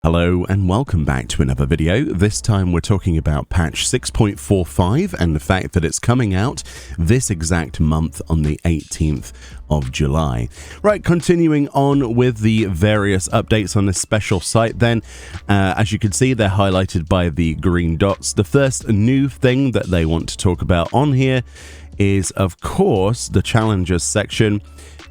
Hello and welcome back to another video. This time we're talking about patch 6.45 and the fact that it's coming out this exact month on the 18th of July. Right, continuing on with the various updates on this special site then, as you can see they're highlighted by the green dots. The first new thing that they want to talk about on here is of course the challenges section.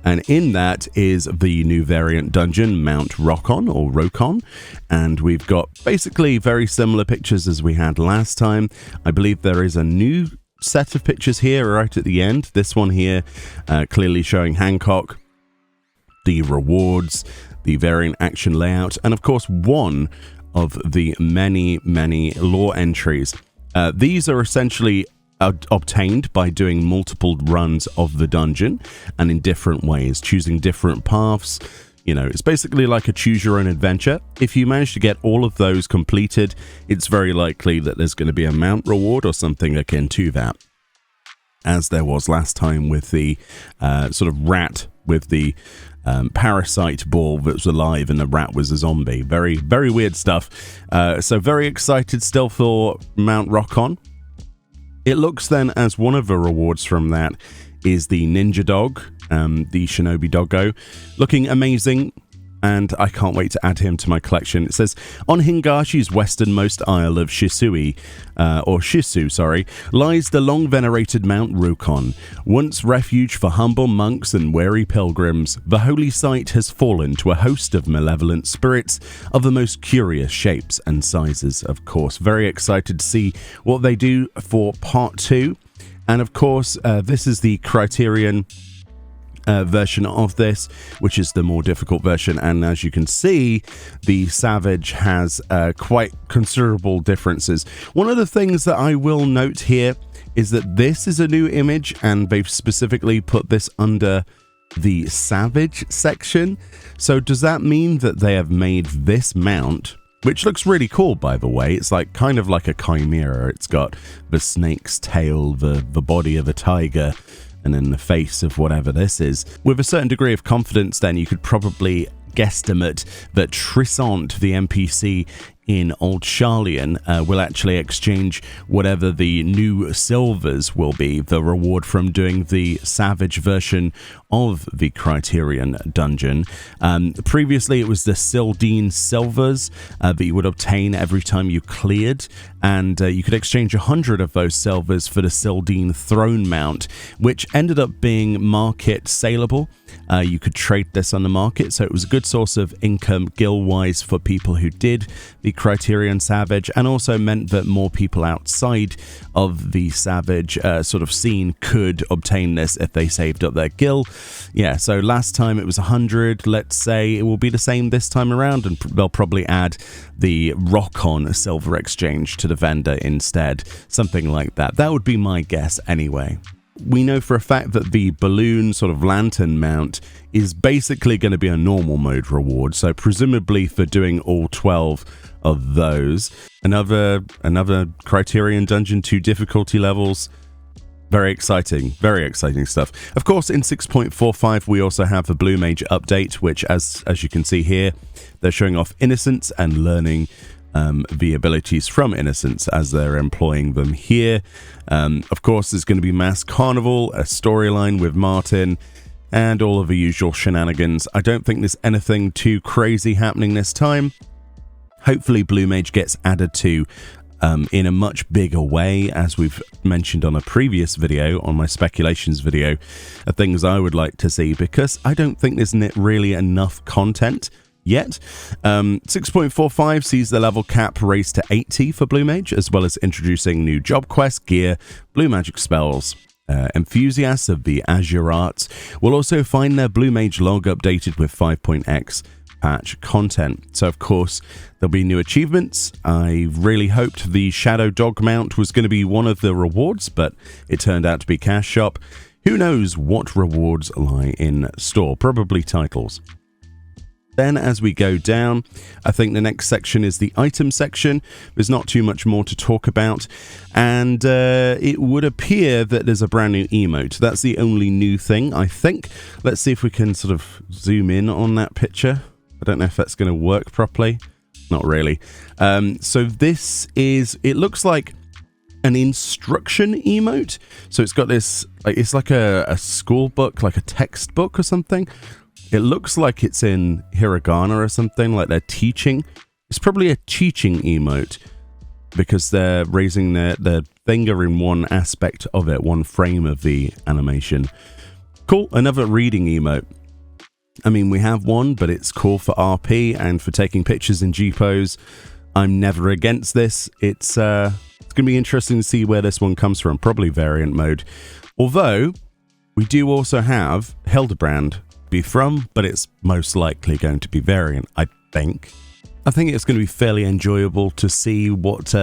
And in that is the new variant dungeon, Mount Rokon or Rokon. And we've got basically very similar pictures as we had last time. I believe there is a new set of pictures here right at the end. This one here clearly showing Hancock, the rewards, the variant action layout, and of course one of the many lore entries. These are essentially obtained by doing multiple runs of the dungeon and in different ways, choosing different paths. You know, it's basically like a choose your own adventure. If you manage to get all of those completed, it's very likely that there's going to be a mount reward or something akin to that, as there was last time with the sort of rat with the parasite ball that was alive and the rat was a zombie. Very weird stuff. So very excited still for Mount Rokon. It looks then as one of the rewards from that is the ninja dog, the shinobi doggo, looking amazing, and I can't wait to add him to my collection. It says, on Hingashi's westernmost isle of Shisu, lies the long-venerated Mount Rokon. Once refuge for humble monks and wary pilgrims, the holy site has fallen to a host of malevolent spirits of the most curious shapes and sizes, of course. Very excited to see what they do for part 2. And of course, this is the Criterion version of this, which is the more difficult version, and as you can see the Savage has quite considerable differences. One of the things that I will note here is that this is a new image and they've specifically put this under the Savage section. So does that mean that they have made this mount, which looks really cool by the way? It's like kind of like a chimera. It's got the snake's tail, the body of a tiger, and then the face of whatever this is. With a certain degree of confidence then you could probably guesstimate that Trissant, the NPC in Old Charlian, will actually exchange whatever the new silvers will be, the reward from doing the Savage version of the Criterion dungeon. Previously it was the Sildine silvers that you would obtain every time you cleared, and you could exchange 100 of those silvers for the Sildine throne mount, which ended up being market saleable. You could trade this on the market, so it was a good source of income guild-wise for people who did the Criterion Savage, and also meant that more people outside of the Savage sort of scene could obtain this if they saved up their gil. Yeah, so last time it was 100. Let's say it will be the same this time around, and they'll probably add the Rokon silver exchange to the vendor instead. Something like that. That would be my guess anyway. We know for a fact that the balloon sort of lantern mount is basically going to be a normal mode reward, so presumably for doing all 12 of those. Another Criterion Dungeon 2 difficulty levels. Very exciting stuff. Of course, in 6.45 we also have the Blue Mage update, which as you can see here, they're showing off Innocence and learning the abilities from Innocence as they're employing them here. Of course, there's going to be Mass Carnival, a storyline with Martin, and all of the usual shenanigans. I don't think there's anything too crazy happening this time. Hopefully Blue Mage gets added to in a much bigger way, as we've mentioned on a previous video, on my speculations video, are things I would like to see, because I don't think there's really enough content yet. 6.45 sees the level cap raised to 80 for Blue Mage, as well as introducing new job quests, gear, blue magic spells. Enthusiasts of the Azure Arts will also find their Blue Mage log updated with 5.x patch content. So of course there'll be new achievements. I really hoped the Shadow Dog mount was going to be one of the rewards, but it turned out to be Cash Shop. Who knows what rewards lie in store? Probably titles. Then as we go down, I think the next section is the item section. There's not too much more to talk about, and it would appear that there's a brand new emote. That's the only new thing, I think. Let's see if we can sort of zoom in on that picture. I don't know if that's going to work properly. not really. So this is, it looks like an instruction emote. So it's got this, it's like a school book, like a textbook or something. It looks like it's in hiragana or something, like they're teaching. It's probably a teaching emote because they're raising their finger in one aspect of it, one frame of the animation. Cool, another reading emote. I mean, we have one, but it's cool for RP and for taking pictures in G-pose. I'm never against this. It's going to be interesting to see where this one comes from. Probably variant mode. Although, we do also have Hildebrand be from, but it's most likely going to be variant, I think. I think it's going to be fairly enjoyable to see what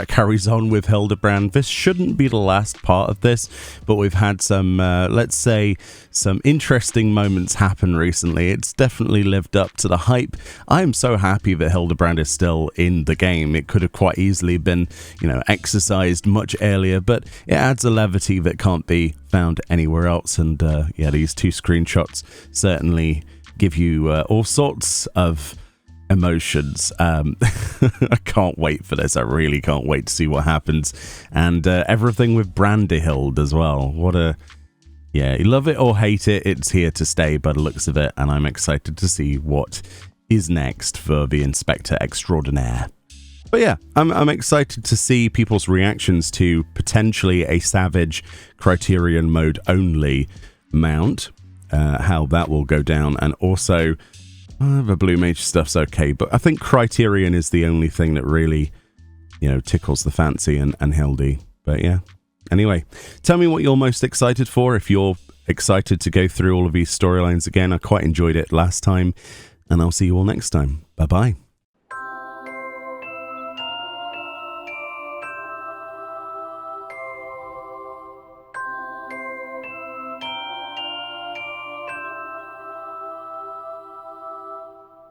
carries on with Hildebrand. This shouldn't be the last part of this, but we've had some, let's say, some interesting moments happen recently. It's definitely lived up to the hype. I am so happy that Hildebrand is still in the game. It could have quite easily been, exercised much earlier, but it adds a levity that can't be found anywhere else. And yeah, these two screenshots certainly give you all sorts of emotions. I can't wait for this. I really can't wait to see what happens. And everything with Brandyhild as well. Yeah, you love it or hate it, it's here to stay by the looks of it, and I'm excited to see what is next for the Inspector Extraordinaire. But yeah, I'm excited to see people's reactions to potentially a Savage Criterion mode only mount, how that will go down, and also the Blue Mage stuff's okay, but I think Criterion is the only thing that really, tickles the fancy and Hildy. But yeah. Anyway, tell me what you're most excited for. If you're excited to go through all of these storylines again, I quite enjoyed it last time, and I'll see you all next time. Bye-bye.